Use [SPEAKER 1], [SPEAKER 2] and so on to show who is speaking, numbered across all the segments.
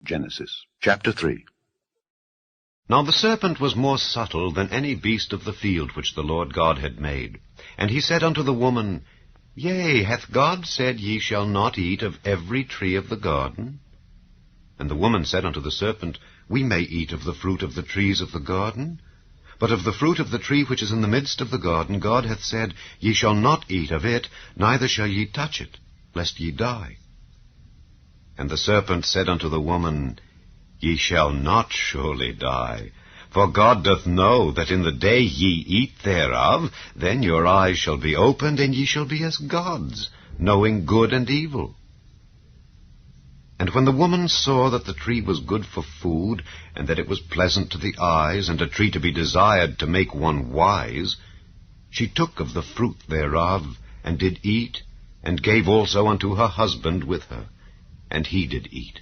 [SPEAKER 1] Genesis chapter 3.
[SPEAKER 2] Now the serpent was more subtle than any beast of the field which the Lord God had made. And he said unto the woman, Yea, hath God said, Ye shall not eat of every tree of the garden? And the woman said unto the serpent, We may eat of the fruit of the trees of the garden. But of the fruit of the tree which is in the midst of the garden, God hath said, Ye shall not eat of it, neither shall ye touch it, lest ye die. And the serpent said unto the woman, Ye shall not surely die. For God doth know that in the day ye eat thereof, then your eyes shall be opened, and ye shall be as gods, knowing good and evil. And when the woman saw that the tree was good for food, and that it was pleasant to the eyes, and a tree to be desired to make one wise, she took of the fruit thereof, and did eat, and gave also unto her husband with her, and he did eat.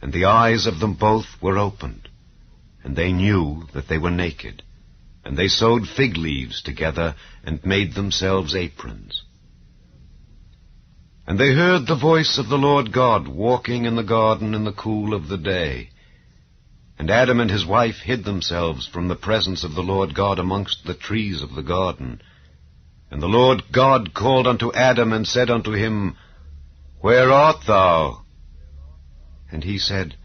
[SPEAKER 2] And the eyes of them both were opened, and they knew that they were naked. And they sewed fig leaves together, and made themselves aprons. And they heard the voice of the Lord God walking in the garden in the cool of the day. And Adam and his wife hid themselves from the presence of the Lord God amongst the trees of the garden. And the Lord God called unto Adam, and said unto him, Where art thou? And he said,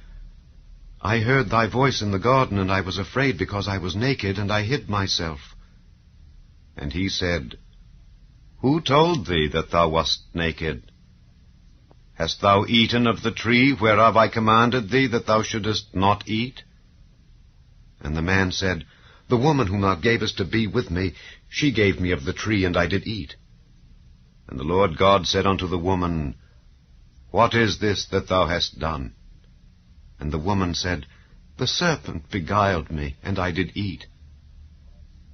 [SPEAKER 2] I heard thy voice in the garden, and I was afraid, because I was naked, and I hid myself. And he said, Who told thee that thou wast naked? Hast thou eaten of the tree whereof I commanded thee that thou shouldest not eat? And the man said, The woman whom thou gavest to be with me, she gave me of the tree, and I did eat. And the Lord God said unto the woman, What is this that thou hast done? And the woman said, The serpent beguiled me, and I did eat.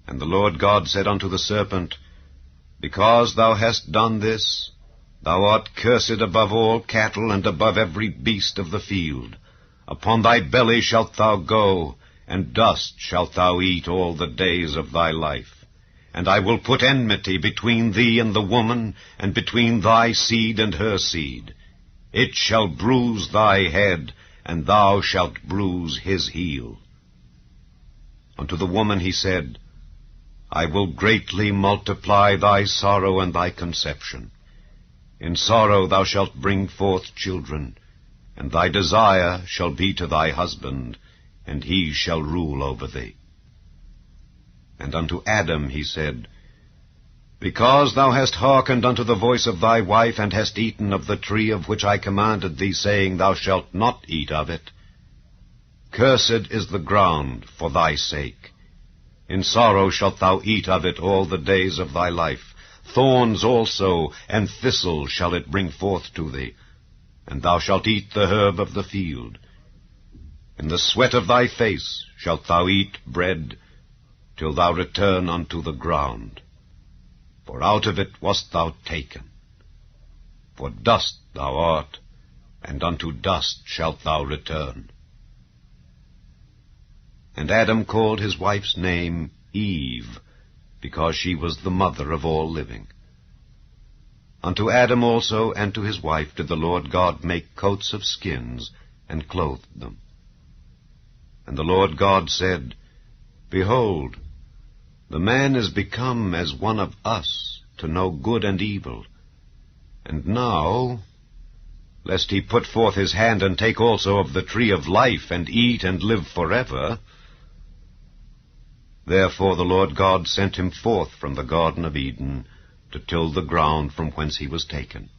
[SPEAKER 2] And the Lord God said unto the serpent, Because thou hast done this, thou art cursed above all cattle, and above every beast of the field. Upon thy belly shalt thou go, and dust shalt thou eat all the days of thy life. And I will put enmity between thee and the woman, and between thy seed and her seed. It shall bruise thy head, and thou shalt bruise his heel. Unto the woman he said, I will greatly multiply thy sorrow and thy conception. In sorrow thou shalt bring forth children, and thy desire shall be to thy husband, and he shall rule over thee. And unto Adam he said, Because thou hast hearkened unto the voice of thy wife, and hast eaten of the tree of which I commanded thee, saying, Thou shalt not eat of it, cursed is the ground for thy sake. In sorrow shalt thou eat of it all the days of thy life. Thorns also and thistles shall it bring forth to thee, and thou shalt eat the herb of the field. In the sweat of thy face shalt thou eat bread, till thou return unto the ground. For out of it wast thou taken. For dust thou art, and unto dust shalt thou return. And Adam called his wife's name Eve, because she was the mother of all living. Unto Adam also and to his wife did the Lord God make coats of skins, and clothed them. And the Lord God said, Behold, the man is become as one of us, to know good and evil. And now, lest he put forth his hand, and take also of the tree of life, and eat, and live forever. Therefore the Lord God sent him forth from the Garden of Eden, to till the ground from whence he was taken.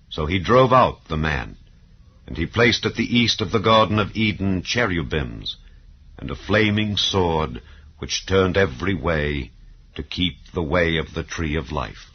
[SPEAKER 2] So he drove out the man, and he placed at the east of the Garden of Eden cherubims, and a flaming sword, which turned every way, to keep the way of the tree of life.